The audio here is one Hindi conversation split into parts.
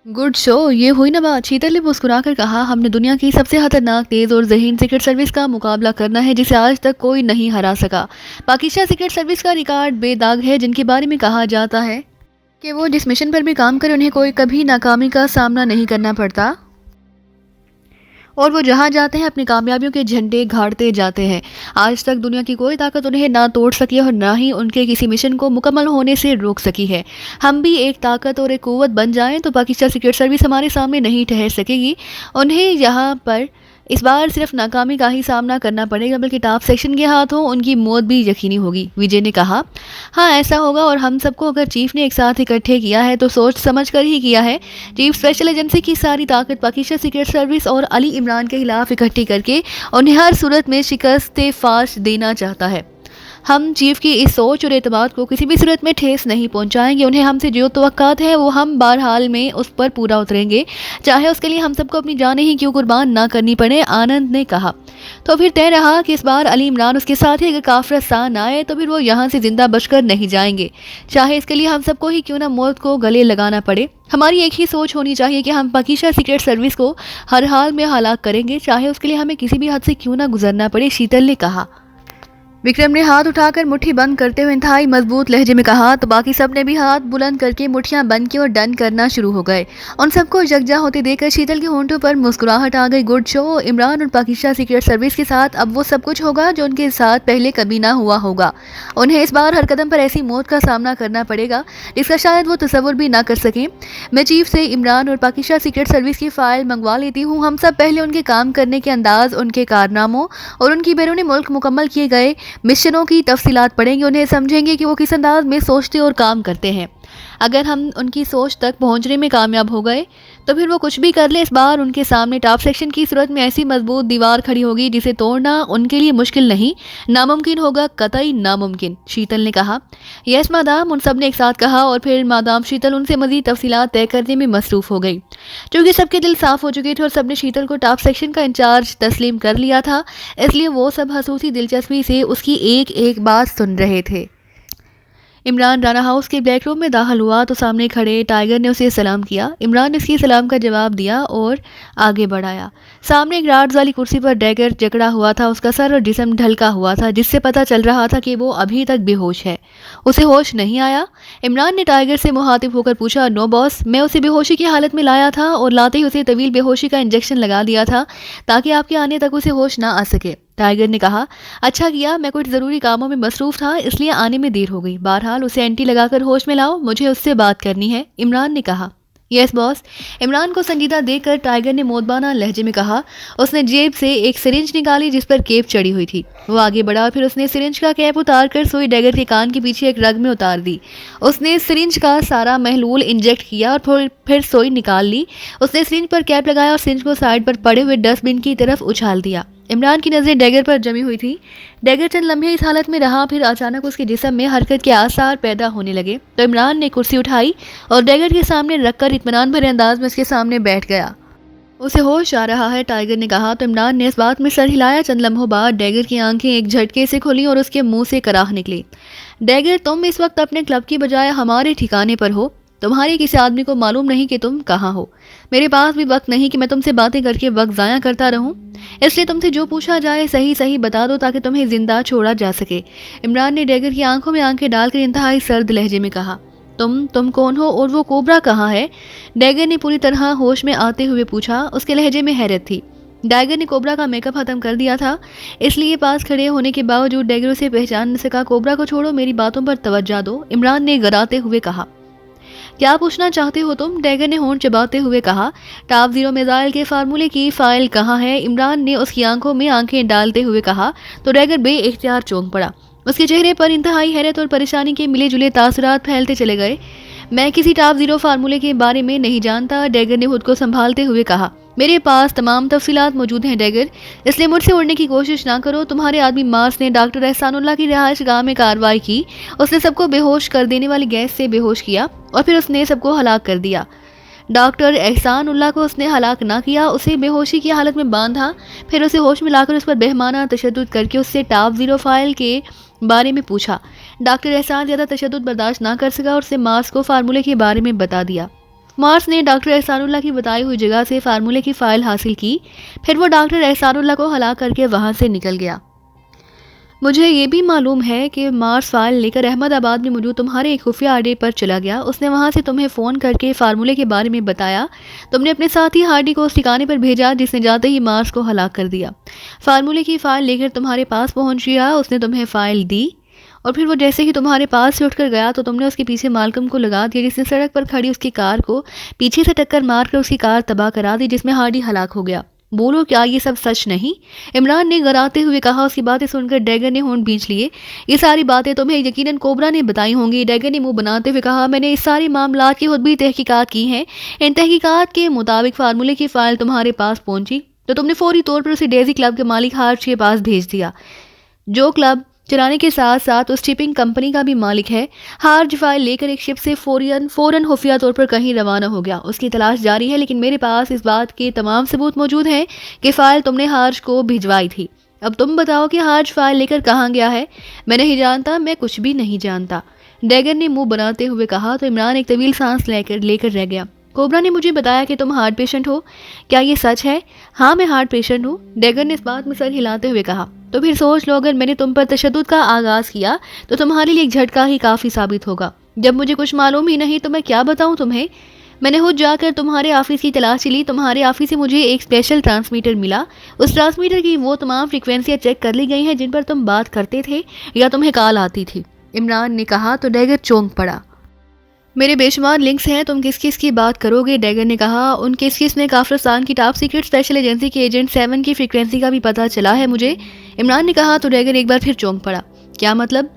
गुड शो, ये हुई ना बात। शीतल ने मुस्कुराकर कहा, हमने दुनिया की सबसे खतरनाक, तेज और ज़हीन सीक्रेट सर्विस का मुकाबला करना है जिसे आज तक कोई नहीं हरा सका। पाकिस्तान सीक्रेट सर्विस का रिकॉर्ड बेदाग है, जिनके बारे में कहा जाता है कि वो जिस मिशन पर भी काम करे उन्हें कोई कभी नाकामी का सामना नहीं करना पड़ता और वो जहाँ जाते हैं अपनी कामयाबियों के झंडे गाड़ते जाते हैं। आज तक दुनिया की कोई ताकत उन्हें ना तोड़ सकी और ना ही उनके किसी मिशन को मुकम्मल होने से रोक सकी है। हम भी एक ताकत और एक कुव्वत बन जाएं तो पाकिस्तान सीक्रेट सर्विस हमारे सामने नहीं ठहर सकेगी। उन्हें यहाँ पर इस बार सिर्फ नाकामी का ही सामना करना पड़ेगा, बल्कि टॉप सेक्शन के हाथों उनकी मौत भी यकीनी होगी। विजय ने कहा, हाँ ऐसा होगा और हम सबको अगर चीफ ने एक साथ इकट्ठे किया है तो सोच समझ कर ही किया है। चीफ स्पेशल एजेंसी की सारी ताकत पाकिस्तान सीक्रेट सर्विस और अली इमरान के खिलाफ इकट्ठी करके उन्हें हर सूरत में शिकस्त फाश देना चाहता है। हम चीफ की इस सोच और एतमाद को किसी भी सूरत में ठेस नहीं पहुंचाएंगे। उन्हें हमसे जो तवक्कात है वो हम बहरहाल में उस पर पूरा उतरेंगे, चाहे उसके लिए हम सबको अपनी जानें ही क्यों कुर्बान ना करनी पड़े, आनंद ने कहा। तो फिर तय रहा कि इस बार अली इमरान उसके साथ ही अगर काफिर सान आए तो फिर वो यहाँ से जिंदा बचकर नहीं जाएंगे, चाहे इसके लिए हम सबको ही क्यों ना मौत को गले लगाना पड़े। हमारी एक ही सोच होनी चाहिए कि हम पाकिस्तान सीक्रेट सर्विस को हर हाल में हलाक करेंगे, चाहे उसके लिए हमें किसी भी हद से क्यों ना गुजरना पड़े, शीतल ने कहा। विक्रम ने हाथ उठाकर मुट्ठी बंद करते हुए इंतहाई मजबूत लहजे में कहा, तो बाकी सब ने भी हाथ बुलंद करके मुट्ठियां बंद की और डन करना शुरू हो गए। उन सबको यकजा होते देखकर शीतल के होंठों पर मुस्कुराहट आ गई। गुड शो, इमरान और पाकिस्तान सीक्रेट सर्विस के साथ अब वो सब कुछ होगा जो उनके साथ पहले कभी ना हुआ होगा। उन्हें इस बार हर कदम पर ऐसी मौत का सामना करना पड़ेगा जिसका शायद वो तसव्वुर भी ना कर सकें। मैं चीफ से इमरान और पाकिस्तान सीक्रेट सर्विस की फाइल मंगवा लेती हूँ। हम सब पहले उनके काम करने के अंदाज, उनके कारनामों और उनकी बैरून मुल्क मुकम्मल किए गए मिशनों की तफसीलात पढ़ेंगे। उन्हें समझेंगे कि वो किस अंदाज में सोचते और काम करते हैं। अगर हम उनकी सोच तक पहुंचने में कामयाब हो गए तो फिर वो कुछ भी कर ले, इस बार उनके सामने टॉप सेक्शन की सूरत में ऐसी मजबूत दीवार खड़ी होगी जिसे तोड़ना उनके लिए मुश्किल नहीं, नामुमकिन होगा, कतई नामुमकिन, शीतल ने कहा। यस मादाम, उन सब ने एक साथ कहा और फिर मादाम शीतल उनसे मजीद तफसीलात तय करने में मसरूफ हो गई। क्योंकि सबके दिल साफ हो चुके थे और सबने शीतल को टॉप सेक्शन का इंचार्ज तस्लीम कर लिया था, इसलिए वो सब हसूसी दिलचस्पी से उसकी एक एक बात सुन रहे थे। इमरान राना हाउस के बैक रूम में दाखिल हुआ तो सामने खड़े टाइगर ने उसे सलाम किया। इमरान ने इसकी सलाम का जवाब दिया और आगे बढ़ाया। सामने एक राड्स वाली कुर्सी पर डैगर जकड़ा हुआ था। उसका सर और जिस्म ढलका हुआ था, जिससे पता चल रहा था कि वो अभी तक बेहोश है। उसे होश नहीं आया। इमरान ने टाइगर से मुखातिब होकर पूछा, नो बॉस, मैं उसे बेहोशी की हालत में लाया था और लाते ही उसे तवील बेहोशी का इंजेक्शन लगा दिया था ताकि आपके आने तक उसे होश ना आ सके। टाइगर ने कहा, अच्छा किया, मैं कुछ ज़रूरी कामों में मसरूफ़ था इसलिए आने में देर हो गई। बहरहाल उसे एंटी लगाकर होश में लाओ, मुझे उससे बात करनी है, इमरान ने कहा। यस बॉस, इमरान को संजीदा देखकर टाइगर ने मोदबाना लहजे में कहा। उसने जेब से एक सिरिंज निकाली जिस पर केप चढ़ी हुई थी। वो आगे बढ़ा, फिर उसने सिरिंज का कैप उतार कर सुई डैगर के कान के पीछे एक रग में उतार दी। उसने सिरिंज का सारा महलूल इंजेक्ट किया और फिर सुई निकाल ली। उसने सिरिंज पर कैप लगाया और सिरिंज को साइड पर पड़े हुए डस्टबिन की तरफ उछाल दिया। इमरान की नज़रें डैगर पर जमी हुई थी। डैगर चंद लम्हे इस हालत में रहा, फिर अचानक उसके जिस्म में हरकत के आसार पैदा होने लगे तो इमरान ने कुर्सी उठाई और डैगर के सामने रखकर इत्मीनान भरे अंदाज में उसके सामने बैठ गया। उसे होश आ रहा है, टाइगर ने कहा तो इमरान ने इस बात में सर हिलाया। चंद लम्हों बाद डैगर की आंखें एक झटके से खुली और उसके मुंह से कराह निकली। डैगर, तुम इस वक्त अपने क्लब की बजाय हमारे ठिकाने पर हो। तुम्हारे किसी आदमी को मालूम नहीं कि तुम कहाँ हो। मेरे पास भी वक्त नहीं कि मैं तुमसे बातें करके वक्त ज़ाया करता रहूं, इसलिए तुमसे जो पूछा जाए सही सही बता दो ताकि तुम्हें जिंदा छोड़ा जा सके। इमरान ने डैगर की आंखों में आंखें डालकर इंतहाई सर्द लहजे में कहा। तुम कौन हो और वो कोबरा कहाँ है? डैगर ने पूरी तरह होश में आते हुए पूछा। उसके लहजे में हैरत थी। डैगर ने कोबरा का मेकअप खत्म कर दिया था, इसलिए पास खड़े होने के बावजूद डैगर उसे पहचान न सका। कोबरा को छोड़ो, मेरी बातों पर तवज्जो दो, इमरान ने गराते हुए कहा। क्या पूछना चाहते हो तुम? डैगर ने होंठ चबाते हुए कहा। टॉप जीरो मिसाइल के फार्मूले की फाइल कहाँ है? इमरान ने उसकी आंखों में आंखें डालते हुए कहा तो डैगर बेइख्तियार चौंक पड़ा। उसके चेहरे पर इंतहाई हैरत और परेशानी के मिले जुले तासुरात फैलते चले गए। मैं किसी टॉप जीरो फार्मूले के बारे में नहीं जानता, डैगर ने खुद को संभालते हुए कहा। मेरे पास तमाम तफसीलात मौजूद हैं डैगर, इसलिए मुझसे उड़ने की कोशिश ना करो। तुम्हारे आदमी मार्स ने डॉक्टर एहसानुल्लाह की रिहाइश गाह में कार्रवाई की। उसने सबको बेहोश कर देने वाली गैस से बेहोश किया और फिर उसने सबको हलाक कर दिया। डॉक्टर एहसानुल्लाह को उसने हलाक ना किया, उसे बेहोशी की हालत में बांधा, फिर उसे होश में लाकर उस पर बेहमाना तशद्दुद करके उससे टॉप जीरो फाइल के बारे में पूछा। डॉक्टर एहसान ज़्यादा तशद्दुद बर्दाश्त ना कर सका और उससे मार्स को फार्मूले के बारे में बता दिया। मार्स ने डॉक्टर एहसानुल्लाह की बताई हुई जगह से फार्मूले की फाइल हासिल की। फिर वो डॉक्टर एहसानुल्लाह को हला करके वहां से निकल गया। मुझे ये भी मालूम है कि मार्स फाइल लेकर अहमदाबाद में मौजूद तुम्हारे एक खुफिया अड्डे पर चला गया। उसने वहां से तुम्हें फ़ोन करके फार्मूले के बारे में बताया। तुमने अपने साथी हार्डी को उस ठिकाने पर भेजा जिसने जाते ही मार्स को हलाक कर दिया। फार्मूले की फाइल लेकर तुम्हारे पास पहुंच गया। उसने तुम्हें फाइल दी और फिर वो जैसे ही तुम्हारे पास से उठकर गया तो तुमने उसके पीछे मालकम को लगा दिया, जिसने सड़क पर खड़ी उसकी कार को पीछे से टक्कर मारकर उसकी कार तबाह करा दी, जिसमें हार्डी हलाक हो गया। बोलो, क्या ये सब सच नहीं? इमरान ने गराते हुए कहा। उसकी बातें सुनकर डैगर ने होंठ भींच लिए। ये सारी बातें तुम्हें यकीनन कोबरा ने बताई होंगी। डैगर ने मुंह बनाते हुए कहा, मैंने इस सारे मामलात की खुद भी तहकीकात की हैं। इन तहकीकात के मुताबिक फार्मूले की फाइल तुम्हारे पास पहुंची तो तुमने फौरी तौर पर उसे डेजी क्लब के मालिक हार्ज के पास भेज दिया, जो क्लब चलाने के साथ साथ उस शिपिंग कंपनी का भी मालिक है। हार्ज फाइल लेकर एक शिप से फौरन खुफिया तौर पर कहीं रवाना हो गया। उसकी तलाश जारी है, लेकिन मेरे पास इस बात के तमाम सबूत मौजूद हैं कि फाइल तुमने हार्ज को भिजवाई थी। अब तुम बताओ कि हार्ज फाइल लेकर कहाँ गया है? मैं नहीं जानता, मैं कुछ भी नहीं जानता, डैगर ने मुंह बनाते हुए कहा। तो इमरान एक तवील सांस लेकर रह गया। कोबरा ने मुझे बताया कि तुम हार्ट पेशेंट हो, क्या ये सच है? हाँ, मैं हार्ट पेशेंट हूँ, डैगर ने इस बात में सर हिलाते हुए कहा। तो फिर सोच लो, अगर मैंने तुम पर तशद्दुद का आगाज़ किया तो तुम्हारे लिए एक झटका ही काफ़ी साबित होगा। जब मुझे कुछ मालूम ही नहीं तो मैं क्या बताऊँ तुम्हें? मैंने खुद जाकर तुम्हारे ऑफिस की तलाशी ली। तुम्हारे ऑफिस से मुझे एक स्पेशल ट्रांसमीटर मिला। उस ट्रांसमीटर की वो तमाम फ्रिक्वेंसियाँ चेक कर ली गई हैं जिन पर तुम बात करते थे या तुम्हें कॉल आती थी, इमरान ने कहा। तो डैगर चौंक पड़ा। मेरे बेशुमार लिंक्स हैं, तुम किस किस की बात करोगे? डैगर ने कहा। उन किस ने काफिरस्तान की टॉप सीक्रेट स्पेशल एजेंसी के एजेंट 7 की फ्रीक्वेंसी का भी पता चला है मुझे, इमरान ने कहा। तो डैगर एक बार फिर चौंक पड़ा। क्या मतलब?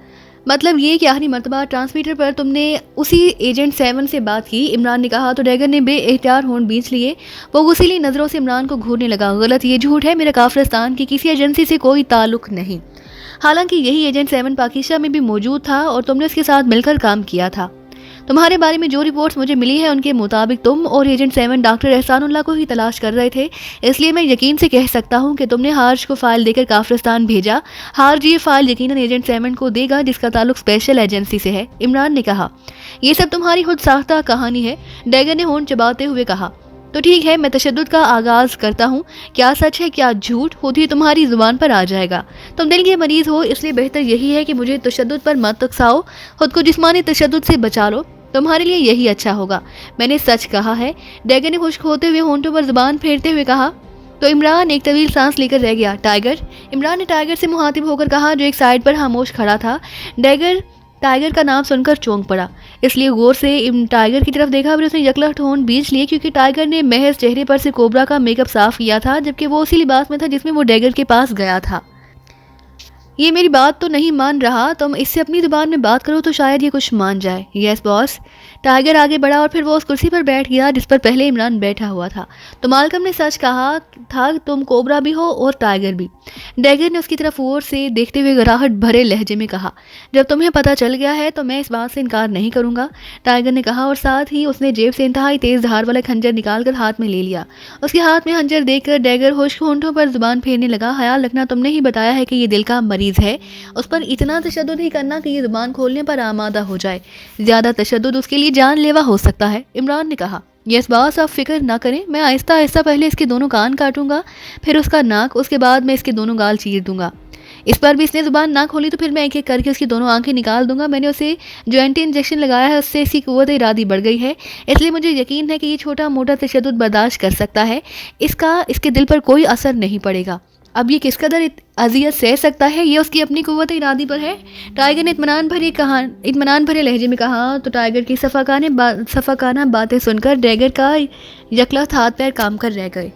मतलब ये कि आखिरी मरतबा ट्रांसमीटर पर तुमने उसी एजेंट 7 से बात की, इमरान ने कहा। तो डैगर ने बेएहतियात होंठ बींच लिए। वो गुस्सीली नज़रों से इमरान को घूरने लगा। गलत, ये झूठ है, मेरा काफिरस्तान की किसी एजेंसी से कोई ताल्लुक नहीं। हालांकि यही एजेंट 7 पाकिस्तान में भी मौजूद था और तुमने उसके साथ मिलकर काम किया था। तुम्हारे बारे में जो रिपोर्ट्स मुझे मिली है उनके मुताबिक तुम और एजेंट 7 डॉक्टर एहसानुल्लाह को ही तलाश कर रहे थे। इसलिए मैं यकीन से कह सकता हूं कि तुमने हार्ज को फाइल देकर काफिरस्तान भेजा। हार्ज ये फाइल यकीनन एजेंट 7 को देगा जिसका ताल्लुक स्पेशल एजेंसी से है, इमरान ने कहा। यह सब तुम्हारी खुद साख्ता कहानी है, डैगर ने होंठ चबाते हुए कहा। तो ठीक है, मैं तशद्दुद का आगाज करता हूँ। क्या सच है क्या झूठ होती है तुम्हारी जुबान पर आ जाएगा। तुम दिल के मरीज हो, इसलिए बेहतर यही है कि मुझे तशद्दुद पर मत उकसाओ, खुद को जिस्मानी तशद्दुद से बचा लो, तुम्हारे लिए यही अच्छा होगा। मैंने सच कहा है, डैगर ने खुश्क होते हुए होंठों पर जुबान फेरते हुए कहा। तो इमरान एक तवील सांस लेकर रह गया। टाइगर, इमरान ने टाइगर से मुखातिब होकर कहा, जो एक साइड पर खामोश खड़ा था। डैगर टाइगर का नाम सुनकर चौंक पड़ा, इसलिए गौर से टाइगर की तरफ देखा। फिर उसने यकलखत होंठ बींच लिए, क्योंकि टाइगर ने महज चेहरे पर से कोबरा का मेकअप साफ किया था, जबकि वो उसी लिबास में था जिसमें वो डैगर के पास गया था। ये मेरी बात तो नहीं मान रहा, तुम इससे अपनी जुबान में बात करो तो शायद ये कुछ मान जाए। Yes boss. टाइगर आगे बढ़ा और फिर वो उस कुर्सी पर बैठ गया जिस पर पहले इमरान बैठा हुआ था। तो मालकम ने सच कहा था, तुम कोबरा भी हो और टाइगर भी। डैगर ने उसकी तरफ गौर से देखते हुए गराहट भरे लहजे में कहा। जब तुम्हें पता चल गया है तो मैं इस बात से इनकार नहीं करूंगा, टाइगर ने कहा। और साथ ही उसने जेब से इंतहाई तेज धार वाला खंजर निकालकर हाथ में ले लिया। उसके हाथ में खंजर देखकर डैगर खुश्क होंठों पर जुबान फेरने लगा। ख्याल रखना, तुमने ही बताया है कि ये दिल का मरीज है, उस पर इतना तशद्दुद ही करना कि ये जुबान खोलने पर आमादा हो जाए। ज्यादा तशद्दुद उसके लिए जानलेवा हो सकता है, इमरान ने कहा। यस बॉस, आप फिक्र ना करें, मैं आहिस्ता आहिस्ता पहले इसके दोनों कान काटूंगा, फिर उसका नाक, उसके बाद मैं इसके दोनों गाल चीर दूंगा। इस पर भी इसने जुबान ना खोली तो फिर मैं एक एक करके उसकी दोनों आंखें निकाल दूंगा। मैंने उसे जो एंटी इंजेक्शन लगाया है उससे इसकी कुव्वत इरादी बढ़ गई है, इसलिए मुझे यकीन है कि ये छोटा मोटा तशद्दुद बर्दाश्त कर सकता है, इसका इसके दिल पर कोई असर नहीं पड़ेगा। अब ये किस कदर अजियत सह सकता है, ये उसकी अपनी कुव्वत इरादी पर है, टाइगर ने इत्मीनान भरे लहजे में कहा। तो टाइगर की सफाकाना बातें सुनकर डैगर का यकलखत हाथ पैर काम कर रह गए।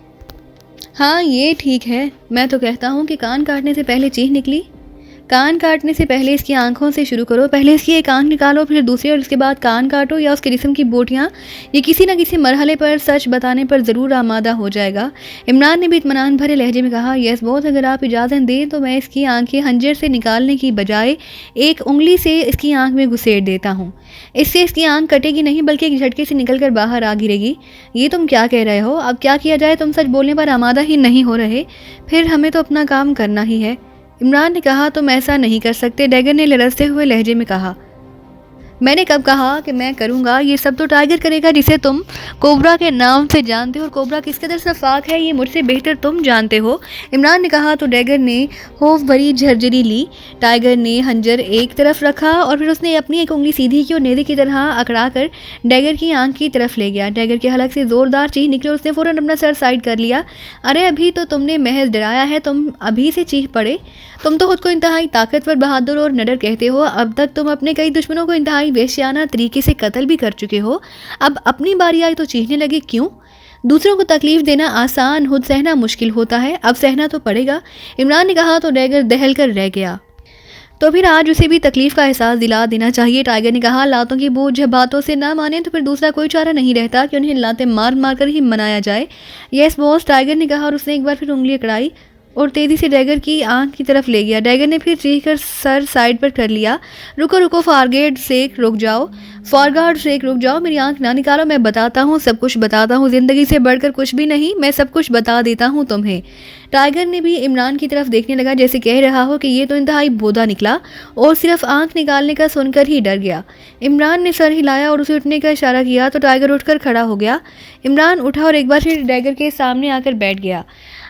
हाँ, ये ठीक है, मैं तो कहता हूँ कि कान काटने से पहले चीख निकली। कान काटने से पहले इसकी आंखों से शुरू करो, पहले इसकी एक आंख निकालो, फिर दूसरी, और इसके बाद कान काटो या उसके जिस्म की बोटियाँ। ये किसी न किसी मरहले पर सच बताने पर ज़रूर आमादा हो जाएगा, इमरान ने भी इत्मीनान भरे लहजे में कहा। यस बॉस, अगर आप इजाज़त दें तो मैं इसकी आंखें खंजर से निकालने की बजाय एक उंगली से इसकी आंख में घुसेड़ देता हूँ। इससे इसकी आंख कटेगी नहीं बल्कि एक झटके से निकल कर बाहर आ गिरेगी। ये तुम क्या कह रहे हो? अब क्या किया जाए? तुम सच बोलने पर आमादा ही नहीं हो रहे, फिर हमें तो अपना काम करना ही है, इमरान ने कहा। तुम ऐसा नहीं कर सकते, डैगर ने लरजते हुए लहजे में कहा। मैंने कब कहा कि मैं करूँगा? ये सब तो टाइगर करेगा, जिसे तुम कोबरा के नाम से जानते हो, और कोबरा किस कदर शफाक है ये मुझसे बेहतर तुम जानते हो। इमरान ने कहा तो टाइगर ने खौफ भरी झरझरी ली। टाइगर ने हंजर एक तरफ रखा और फिर उसने अपनी एक उंगली सीधी की और नेज़े की तरह अकड़ा कर टाइगर की आंख की तरफ ले गया। टाइगर के हलक से ज़ोरदार चीख निकली और उसने फ़ौरन अपना सर साइड कर लिया। अरे अभी तो तुमने महज डराया है, तुम अभी से चीख पड़े। तुम तो खुद को इंतहाई ताकतवर, बहादुर और निडर कहते हो। अब तक तुम अपने कई दुश्मनों को इंतहाई वेश्याना तरीके से कत्ल भी कर चुके हो। अब अपनी बारी आई तो चीखने लगे क्यों? दूसरों को तकलीफ देना आसान, खुद सहना मुश्किल होता है। अब सहना तो पड़ेगा। इमरान ने कहा तो टाइगर दहल कर रह गया। तो फिर आज उसे भी तकलीफ का एहसास दिला देना चाहिए। टाइगर ने कहा लातों की बोझ जब बातों से ना माने तो फिर दूसरा कोई चारा नहीं रहता कि उन्हें लातें मार मार कर ही मनाया जाए। यस बॉस, टाइगर ने कहा और उसने एक बार फिर उंगली अकड़ाई और तेज़ी से टाइगर की आंख की तरफ ले गया। टाइगर ने फिर चीख कर सर साइड पर कर लिया। रुको रुको, फॉरगेट सेक रुक जाओ, फॉरगार्ड सेक रुक जाओ, मेरी आंख ना निकालो, मैं बताता हूँ, सब कुछ बताता हूँ, ज़िंदगी से बढ़कर कुछ भी नहीं, मैं सब कुछ बता देता हूँ तुम्हें। टाइगर ने भी इमरान की तरफ देखने लगा जैसे कह रहा हो कि ये तो इंतहाई बोधा निकला और सिर्फ आंख निकालने का सुनकर ही डर गया। इमरान ने सर हिलाया और उसे उठने का इशारा किया तो टाइगर उठकर खड़ा हो गया। इमरान उठा और एक बार फिर टाइगर के सामने आकर बैठ गया।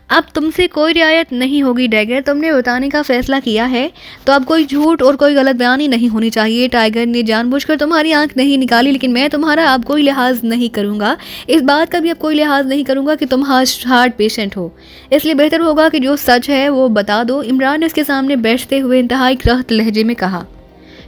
अब तुमसे कोई रियायत नहीं होगी टाइगर, तुमने बताने का फैसला किया है तो अब कोई झूठ और कोई गलत बयानी नहीं होनी चाहिए। टाइगर ने जानबूझकर तुम्हारी आंख नहीं निकाली, लेकिन मैं तुम्हारा अब कोई लिहाज नहीं करूंगा। इस बात का भी अब कोई लिहाज नहीं करूंगा कि तुम हार्ट पेशेंट हो, इसलिए बेहतर होगा कि जो सच है वो बता दो। इमरान ने उसके सामने बैठते हुए इंतहाई करख्त लहजे में कहा।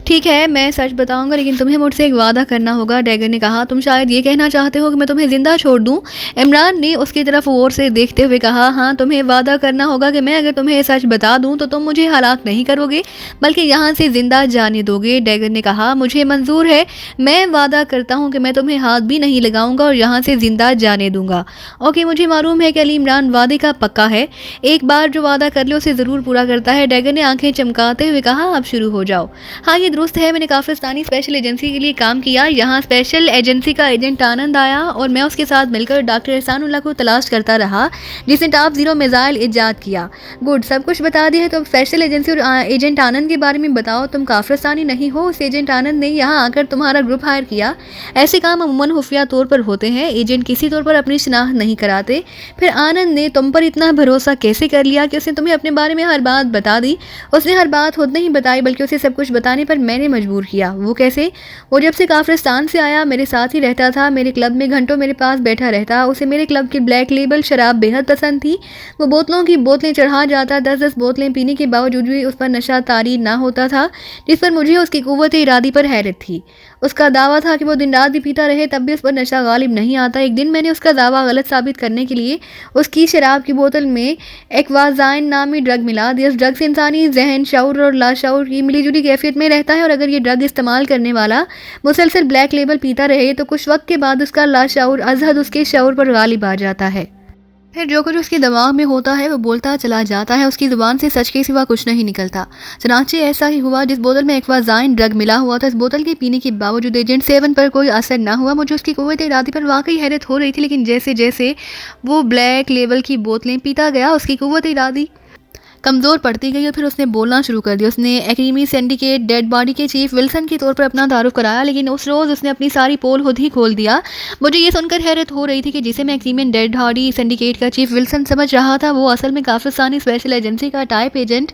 ठीक है, मैं सच बताऊंगा, लेकिन तुम्हें मुझसे एक वादा करना होगा। टाइगर ने कहा तुम शायद ये कहना चाहते हो कि मैं तुम्हें जिंदा छोड़ दूं। इमरान ने उसकी तरफ गौर से देखते हुए कहा हाँ, तुम्हें वादा करना होगा कि मैं अगर तुम्हें सच बता दूं तो तुम मुझे हलाक नहीं करोगे बल्कि यहाँ से जिंदा जाने दोगे। टाइगर ने कहा मुझे मंजूर है, मैं वादा करता हूँ कि मैं तुम्हें हाथ भी नहीं लगाऊंगा और यहाँ से जिंदा जाने दूंगा। ओके, मुझे मालूम है कि अली इमरान वादे का पक्का है, एक बार जो वादा कर ले उसे ज़रूर पूरा करता है। टाइगर ने आंखें चमकाते हुए कहा अब शुरू हो जाओ। हाँ ये दुरुस्त है, मैंने काफिस्तानी स्पेशल एजेंसी के लिए काम किया। यहाँ स्पेशल एजेंसी का एजेंट आनंद आया और मैं उसके साथ मिलकर डॉक्टर एहसानुल्लाह को तलाश करता रहा जिसने टॉप 0 मिसाइल इजाद किया। गुड, सब कुछ बता दिया है तो स्पेशल एजेंसी और एजेंट आनंद के बारे में बताओ। तुम काफिस्तानी नहीं हो, उस एजेंट आनंद ने यहाँ आकर तुम्हारा ग्रुप हायर किया। ऐसे काम अमूमन खुफिया तौर पर होते हैं, एजेंट किसी तौर पर अपनी शनाख्त नहीं कराते। फिर आनंद ने तुम पर इतना भरोसा कैसे कर लिया कि उसने तुम्हें अपने बारे में हर बात बता दी? उसने हर बात खुद नहीं बताई बल्कि उसे सब कुछ बताने पर मैंने मजबूर किया। वो कैसे? वो जब से काफिस्तान से आया मेरे साथ ही रहता था, मेरे क्लब में घंटों मेरे पास बैठा रहता। उसे मेरे क्लब की ब्लैक लेबल शराब बेहद पसंद थी। वो बोतलों की बोतलें चढ़ा जाता, 10-10 बोतलें पीने के बावजूद भी उस पर नशा तारी ना होता था, जिस पर मुझे उसकी कुव्वत इरादी पर हैरत थी। उसका दावा था कि वो दिन रात भी पीता रहे तब भी उस पर नशा गालिब नहीं आता। एक दिन मैंने उसका दावा गलत साबित करने के लिए उसकी शराब की बोतल में एक्वाजाइन नामी ड्रग मिला दिया। इस ड्रग से इंसानी जहन, शऊर और लाशऊर की मिलीजुली कैफियत में रहता है और अगर ये ड्रग इस्तेमाल करने वाला मुसलसल ब्लैक लेबल पीता रहे तो कुछ वक्त के बाद उसका लाशऊर अजहद उसके शऊर पर गालिब आ जाता है। फिर जो कुछ उसके दिमाग में होता है वो बोलता चला जाता है, उसकी ज़ुबान से सच के सिवा कुछ नहीं निकलता। चनाचे ऐसा ही हुआ, जिस बोतल में एक्वाजाइन ड्रग मिला हुआ था, इस बोतल के पीने के बावजूद एजेंट 7 पर कोई असर ना हुआ। मुझे उसकी कुव्वत इरादी पर वाकई हैरत हो रही थी, लेकिन जैसे जैसे वो ब्लैक लेबल की बोतलें पीता गया उसकी कुव्वत इरादी कमज़ोर पड़ती गई और फिर उसने बोलना शुरू कर दिया। उसने एक्रीमी सिंडिकेट डेड बॉडी के चीफ विल्सन के तौर पर अपना तारुफ कराया, लेकिन उस रोज़ उसने अपनी सारी पोल खुद ही खोल दिया। मुझे ये सुनकर हैरत हो रही थी कि जिसे मैं एक्रीमी डेड बॉडी सिंडिकेट का चीफ विल्सन समझ रहा था वो असल में काफिस्तानी स्पेशल एजेंसी का टाइप एजेंट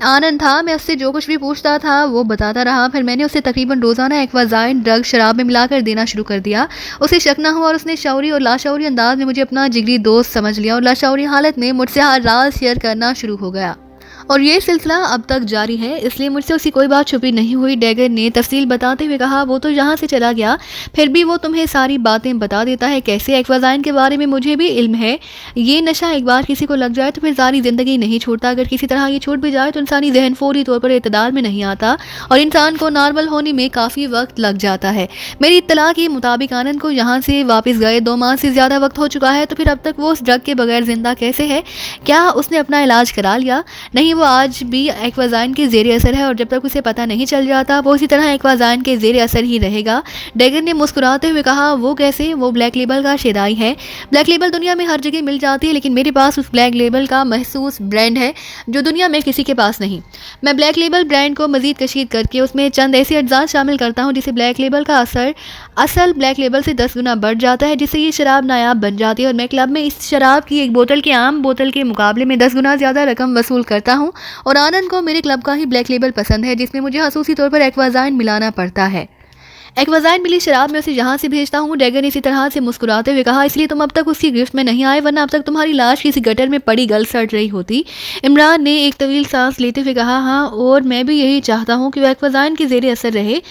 आनंद था। मैं उससे जो कुछ भी पूछता था वो बताता रहा। फिर मैंने उसे तकरीबन रोज़ाना एक्वाजाइन ड्रग शराब में मिलाकर देना शुरू कर दिया। उसे शक न हुआ और उसने शौरी और लाशौरी अंदाज में मुझे अपना जिगरी दोस्त समझ लिया और लाशौरी हालत में मुझसे हर राज शेयर करना शुरू हो गया और ये सिलसिला अब तक जारी है, इसलिए मुझसे उसकी कोई बात छुपी नहीं हुई। टाइगर ने तफसील बताते हुए कहा वो तो यहाँ से चला गया, फिर भी वो तुम्हें सारी बातें बता देता है। कैसे? एक्वाजाइन के बारे में मुझे भी इल्म है। ये नशा एक बार किसी को लग जाए तो फिर सारी ज़िंदगी नहीं छोड़ता। अगर किसी तरह ये छूट भी जाए तो इंसानी जहन फौरी तौर पर इतदाल में नहीं आता और इंसान को नॉर्मल होने में काफ़ी वक्त लग जाता है। मेरी इत्तला के मुताबिक आनंद को यहाँ से वापस गए 2 माह से ज़्यादा वक्त हो चुका है, तो फिर अब तक वो उस ड्रग के बगैर जिंदा कैसे है? क्या उसने अपना इलाज करा लिया? नहीं, वो आज भी एक्वाजाइन के ज़ेरे असर है और जब तक उसे पता नहीं चल जाता वो इसी तरह एक्वाजाइन के ज़ेरे असर ही रहेगा। डैगर ने मुस्कुराते हुए कहा, वो कैसे? वो ब्लैक लेबल का शेदाई है। ब्लैक लेबल दुनिया में हर जगह मिल जाती है, लेकिन मेरे पास उस ब्लैक लेबल का महसूस ब्रांड है जो दुनिया में किसी के पास नहीं। मैं ब्लैक लेबल ब्रांड को मज़ीद कशीद करके उसमें चंद ऐसे अज्जा शामिल करता हूँ जिससे ब्लैक लेबल का असर असल ब्लैक लेबल से 10 गुना बढ़ जाता है, जिससे ये शराब नायाब बन जाती है और मैं क्लब में इस शराब की एक बोतल की आम बोतल के मुकाबले में 10 गुना ज़्यादा रकम वसूल करता हूँ। और आनंद को मेरे क्लब का ही ब्लैक लेबल पसंद है जिसमें मुझे खसूसी तौर पर एक्वाजाइन मिलाना पड़ता है। एक्वाजाइन मिली शराब में उसे यहाँ से भेजता हूँ। डैगर ने इसी तरह से मुस्कुराते हुए कहा, इसलिए तुम अब तक उसकी गिरफ्त में नहीं आए, वरना अब तक तुम्हारी लाश किसी गटर में पड़ी गल सड़ रही होती। इमरान ने एक तवील सांस लेते हुए कहा, हाँ, और मैं भी यही चाहता हूँ कि वो एक्वाजाइन के ज़ेरे असर रहे।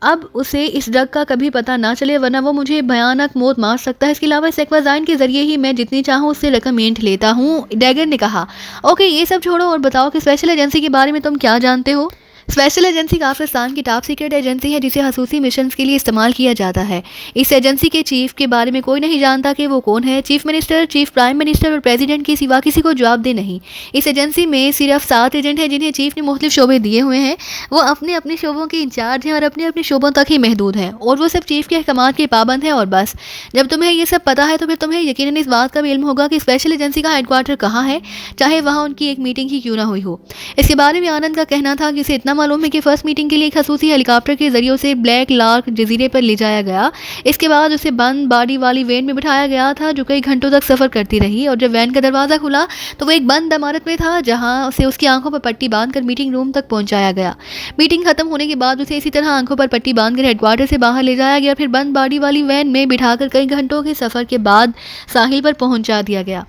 अब उसे इस ड्रग का कभी पता ना चले, वरना वो मुझे भयानक मौत मार सकता है। इसके अलावा इस एक्वाजाइन के जरिए ही मैं जितनी चाहूँ उससे रकम ऐंठ लेता हूँ। डैगर ने कहा, ओके, ये सब छोड़ो और बताओ कि स्पेशल एजेंसी के बारे में तुम क्या जानते हो। स्पेशल एजेंसी काफिस्तान की टॉप सीक्रेट एजेंसी है जिसे खसूसी मिशन के लिए इस्तेमाल किया जाता है। इस एजेंसी के चीफ के बारे में कोई नहीं जानता कि वो कौन है। Chief minister, chief prime minister और प्रेसिडेंट के सिवा किसी को जवाबदेह नहीं। इस एजेंसी में सिर्फ 7 एजेंट हैं जिन्हें चीफ ने मुख्तलिफ शोबे दिए हुए हैं। वो अपने अपने शोबों के इंचार्ज हैं और अपने अपने शोबों तक ही महदूद हैं और वो सिर्फ चीफ के अहकाम के पाबंद हैं। और बस जब तुम्हें ये सब पता है तो फिर तुम्हें यकीनन इस बात का भी इल्म होगा कि स्पेशल एजेंसी का हेडक्वार्टर कहाँ है, चाहे वहाँ उनकी एक मीटिंग ही क्यों ना हुई हो। इसके बारे में आनंद का कहना था कि उसे इतना मालूम है कि फर्स्ट मीटिंग के लिए एक खसूसी हेलीकॉप्टर के जरिए उसे ब्लैक लार्क जजीरे पर ले जाया गया। इसके बाद उसे बंद बाड़ी वाली वैन में बिठाया गया था जो कई घंटों तक सफर करती रही और जब वैन का दरवाज़ा खुला तो वो एक बंद इमारत में था जहां उसे उसकी आंखों पर पट्टी बांधकर मीटिंग रूम तक पहुंचाया गया। मीटिंग खत्म होने के बाद उसे इसी तरह आंखों पर पट्टी बांधकर हेडक्वार्टर से बाहर ले जाया गया, फिर बंद बाड़ी वाली वैन में बिठाकर कई घंटों के सफर के बाद साहिल पर पहुंचा दिया गया,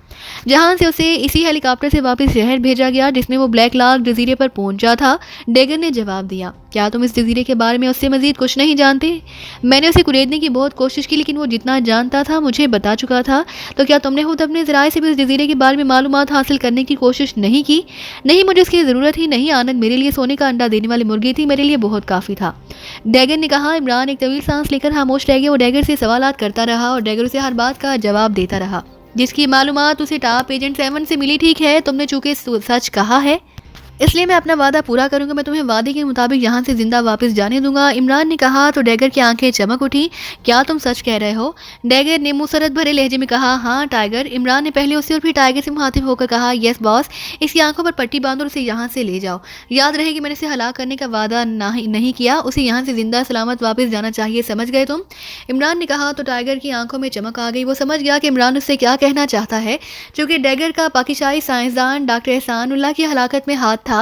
जहां से उसे इसी हेलीकॉप्टर से वापस शहर भेजा गया जिसमें वो ब्लैक लार्क जजीरे पर पहुंचा था। डैगर ने जवाब दिया, क्या तुम इस जजीरे के बारे में उससे मजीद कुछ नहीं जानते? मैंने उसे कुरेदने की बहुत कोशिश की, लेकिन वो जितना जानता था मुझे बता चुका था। तो क्या तुमने खुद अपने ज़राए से भी इस जजीरे के बारे में मालूमात हासिल करने की कोशिश नहीं की? नहीं, मुझे उसकी ज़रूरत ही नहीं। आनंद मेरे लिए सोने का अंडा देने वाली मुर्गी थी, मेरे लिए बहुत काफ़ी था। डैगर ने कहा। इमरान एक तवील सांस लेकर खामोश रह गया। वो डैगर से सवालात करता रहा और डैगर उसे हर बात का जवाब देता रहा जिसकी मालूमात उसे टॉप एजेंट 7 से मिली। ठीक है, तुमने चूंकि सच कहा है इसलिए मैं अपना वादा पूरा करूंगा। मैं तुम्हें वादे के मुताबिक यहाँ से जिंदा वापस जाने दूंगा। इमरान ने कहा तो डैगर की आंखें चमक उठी। क्या तुम सच कह रहे हो? डैगर ने मुसरत भरे लहजे में कहा, हाँ टाइगर। इमरान ने पहले उससे और फिर टाइगर से मुखातिब होकर कहा, यस बॉस। इसकी आंखों पर पट्टी बांधो और उसे यहाँ से ले जाओ। याद रहे कि मैंने इसे हलाक करने का वादा नहीं किया। उसे यहाँ से जिंदा सलामत वापस जाना चाहिए, समझ गए तुम? इमरान ने कहा तो टाइगर की आंखों में चमक आ गई। वो समझ गया कि इमरान उससे क्या कहना चाहता है। चूँकि डैगर का पाकिस्तानी साइंसदान डॉक्टर एहसानुल्लाह की हलाकत में हाथ था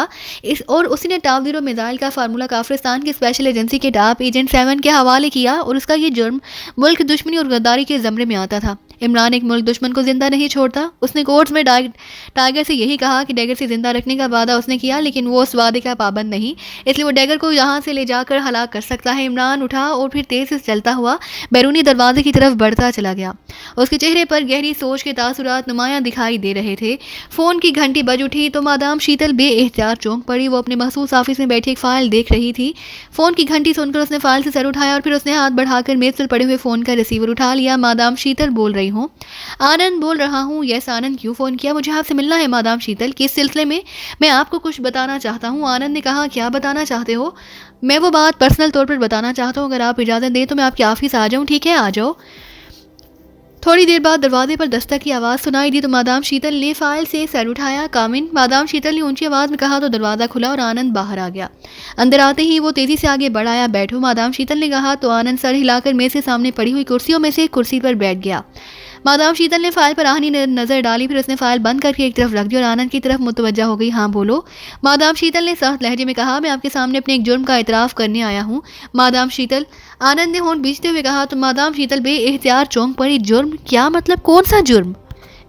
और उसने टॉप 0 मिसाइल का फार्मूला काफिस्तान की स्पेशल एजेंसी के टॉप एजेंट 7 के हवाले किया और उसका ये जुर्म मुल्क दुश्मनी और गद्दारी के ज़मरे में आता था। इमरान एक मुल्क दुश्मन को जिंदा नहीं छोड़ता। उसने कोर्ट्स में टाइगर से यही कहा कि डैगर से जिंदा रखने का वादा उसने किया, लेकिन वो उस वादे का पाबंद नहीं, इसलिए वो डैगर को यहाँ से ले जाकर हलाक कर सकता है। इमरान उठा और फिर तेज से चलता हुआ बैरूनी दरवाजे की तरफ बढ़ता चला गया। उसके चेहरे पर गहरी सोच के तासुरात नुमायां दिखाई दे रहे थे। फ़ोन की घंटी बज उठी तो मादाम शीतल बेएहतियात चौंक पड़ी। वो अपने मखसूस ऑफिस में बैठी एक फ़ाइल देख रही थी। फ़ोन की घंटी सुनकर उसने फ़ाइल से सर उठाया और फिर उसने हाथ बढ़ाकर मेज़ पर पड़े हुए फ़ोन का रिसीवर उठा लिया। मादाम शीतल बोल रही हूँ। आनंद बोल रहा हूँ। यस आनंद, क्यों फ़ोन किया? मुझे आपसे मिलना है मादाम शीतल। किस सिलसिले में? मैं आपको कुछ बताना चाहता हूँ। आनंद ने कहा, क्या बताना चाहते हो? मैं वो बात पर्सनल तौर पर बताना चाहता हूँ। अगर आप इजाज़त दें तो मैं आपके ऑफिस आ जाऊँ? ठीक है, आ जाओ। थोड़ी देर बाद दरवाजे पर दस्तक की आवाज़ सुनाई दी तो मादाम शीतल ने फाइल से सर उठाया। कामिन, मादाम शीतल ने ऊंची आवाज़ में कहा तो दरवाज़ा खुला और आनंद बाहर आ गया। अंदर आते ही वो तेज़ी से आगे बढ़ाया। बैठो, मादाम शीतल ने कहा तो आनंद सर हिलाकर मेज़ के सामने पड़ी हुई कुर्सियों में से एक कुर्सी पर बैठ गया। मादाम शीतल ने फाइल पर आहनी नज़र डाली, फिर उसने फाइल बंद करके एक तरफ रख दी और आनंद की तरफ मुतवज्जा हो गई। हाँ बोलो, मादाम शीतल ने सख्त लहजे में कहा। मैं आपके सामने अपने एक जुर्म का इतराफ़ करने आया हूँ मादाम शीतल। आनंद ने होंठ बीचते हुए कहा तो मादाम शीतल बेएहतियात चौंक पड़ी। जुर्म? क्या मतलब? कौन सा जुर्म?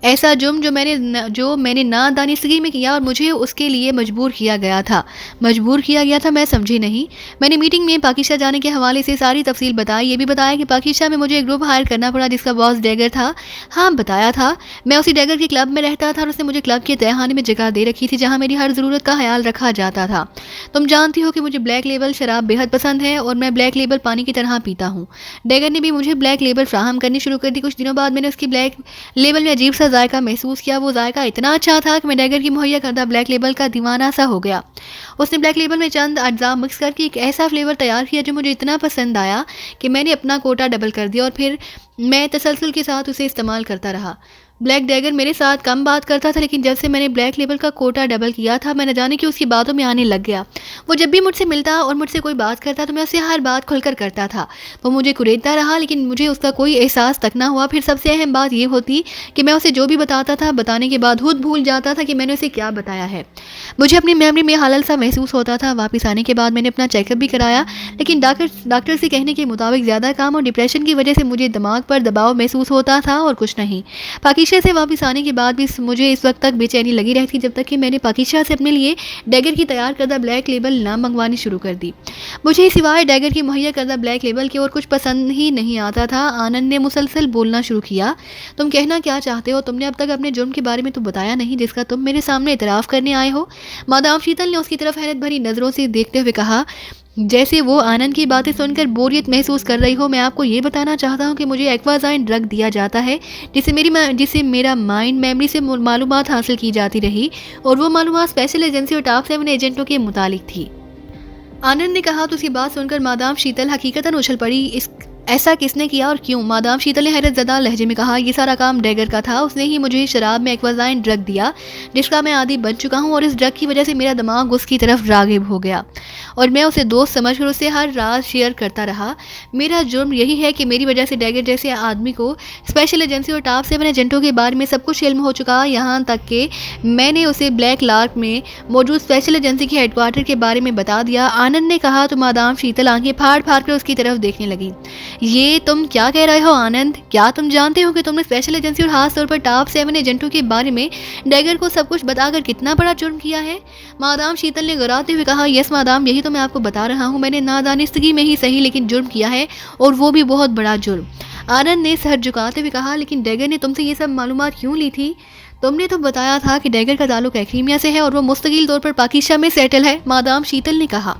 ऐसा जुर्म जो मैंने नादानिस्तगी में किया और मुझे उसके लिए मजबूर किया गया था। मजबूर किया गया था? मैं समझी नहीं। मैंने मीटिंग में पाकिस्तान जाने के हवाले से सारी तफसील बताई। ये भी बताया कि पाकिस्तान में मुझे एक ग्रुप हायर करना पड़ा जिसका बॉस डैगर था। हाँ बताया था। मैं उसी डैगर के क्लब में रहता था और उसने मुझे क्लब के तहखाने में जगह दे रखी थी जहाँ मेरी हर ज़रूरत का ख्याल रखा जाता था। तुम जानती हो कि मुझे ब्लैक लेबल शराब बेहद पसंद है और मैं ब्लैक लेबल पानी की तरह पीता हूँ। डैगर ने भी मुझे ब्लैक लेबल फ्राहम करनी शुरू कर दी। कुछ दिनों बाद मैंने उसकी ब्लैक लेबल में अजीब सा जायका महसूस किया वो जायका इतना अच्छा था कि मैं डैगर की मुहैया करदा ब्लैक लेबल का दीवाना सा हो गया। उसने ब्लैक लेबल में चंद अज्जा मिक्स करके एक ऐसा फ्लेवर तैयार किया जो मुझे इतना पसंद आया कि मैंने अपना कोटा डबल कर दिया और फिर मैं तसलसल के साथ उसे इस्तेमाल करता रहा। ब्लैक डैगर मेरे साथ कम बात करता था, लेकिन जब से मैंने ब्लैक लेबल का कोटा डबल किया था, मैं न जाने कि उसकी बातों में आने लग गया। वो जब भी मुझसे मिलता और मुझसे कोई बात करता तो मैं उससे हर बात खुलकर करता था। वो मुझे कुरेदता रहा, लेकिन मुझे उसका कोई एहसास तक ना हुआ। फिर सबसे अहम बात ये होती कि मैं उसे जो भी बताता था, बताने के बाद खुद भूल जाता था कि मैंने उसे क्या बताया है। मुझे अपनी मेमोरी में हालत सा महसूस होता था। वापस आने के बाद मैंने अपना चेकअप भी कराया, लेकिन डॉक्टर से कहने के मुताबिक ज़्यादा काम और डिप्रेशन की वजह से मुझे दिमाग पर दबाव महसूस होता था और कुछ नहीं। पाकिस्तान से वापस आने के बाद भी मुझे इस वक्त तक बेचैनी लगी रहती, जब तक कि मैंने पाकिस्तान से अपने लिए डैगर की तैयार करदा ब्लैक लेबल ना मंगवानी शुरू कर दी। मुझे सिवाय डैगर की मुहैया करदा ब्लैक लेबल के और कुछ पसंद ही नहीं आता था। आनंद ने मुसलसल बोलना शुरू किया, तुम कहना क्या चाहते हो? तुमने अब तक अपने जुर्म के बारे में तो बताया नहीं जिसका तुम मेरे सामने इतराफ़ करने आए हो। मादाम शीतल ने उसकी तरफ हैरत भरी नज़रों से देखते हुए कहा, जैसे वो आनंद की बातें सुनकर बोरियत महसूस कर रही हो। मैं आपको ये बताना चाहता हूँ कि मुझे एक्वाजाइन ड्रग दिया जाता है, जिससे मेरा माइंड मेमोरी से मालूमात हासिल की जाती रही, और वो मालूमात स्पेशल एजेंसी और टॉप 7 एजेंटों के मुतालिक थी। आनंद ने कहा तो उसकी बात सुनकर मादाम शीतल हकीकतन उछल पड़ी। इस ऐसा किसने किया और क्यों? मादाम शीतल ने हैरत ज़दा लहजे में कहा, ये सारा काम डैगर का था। उसने ही मुझे शराब में एक्वाजाइन ड्रग दिया, जिसका मैं आदी बन चुका हूँ, और इस ड्रग की वजह से मेरा दिमाग उसकी तरफ रागिब हो गया और मैं उसे दोस्त समझकर उससे हर राज शेयर करता रहा। मेरा जुर्म यही है कि मेरी वजह से डैगर जैसे आदमी को स्पेशल एजेंसी और टॉप 7 एजेंटों के बारे में सब कुछ इल्म हो चुका, यहाँ तक कि मैंने उसे ब्लैक लार्क में मौजूद स्पेशल एजेंसी के हेडक्वार्टर के बारे में बता दिया। आनंद ने कहा तो मादाम शीतल आंखें फाड़ फाड़ कर उसकी तरफ देखने लगी। ये तुम क्या कह रहे हो आनंद? क्या तुम जानते हो कि तुमने स्पेशल एजेंसी और खास तौर पर टॉप 7 एजेंटों के बारे में डैगर को सब कुछ बताकर कितना बड़ा जुर्म किया है? मादाम शीतल ने गुर्राते हुए कहा, यस मादाम, यही तो मैं आपको बता रहा हूँ। मैंने नादानिस्तगी में ही सही लेकिन जुर्म किया है, और वो भी बहुत बड़ा जुर्म। आनंद ने सर झुकाते हुए कहा, लेकिन डैगर ने तुमसे ये सब मालूमात क्यों ली थी? तुमने तो बताया था कि डैगर का ताल्लुक एक्रीमिया से है और वो मुस्तकिल तौर पर पाकिस्तान में सेटल है। मादाम शीतल ने कहा।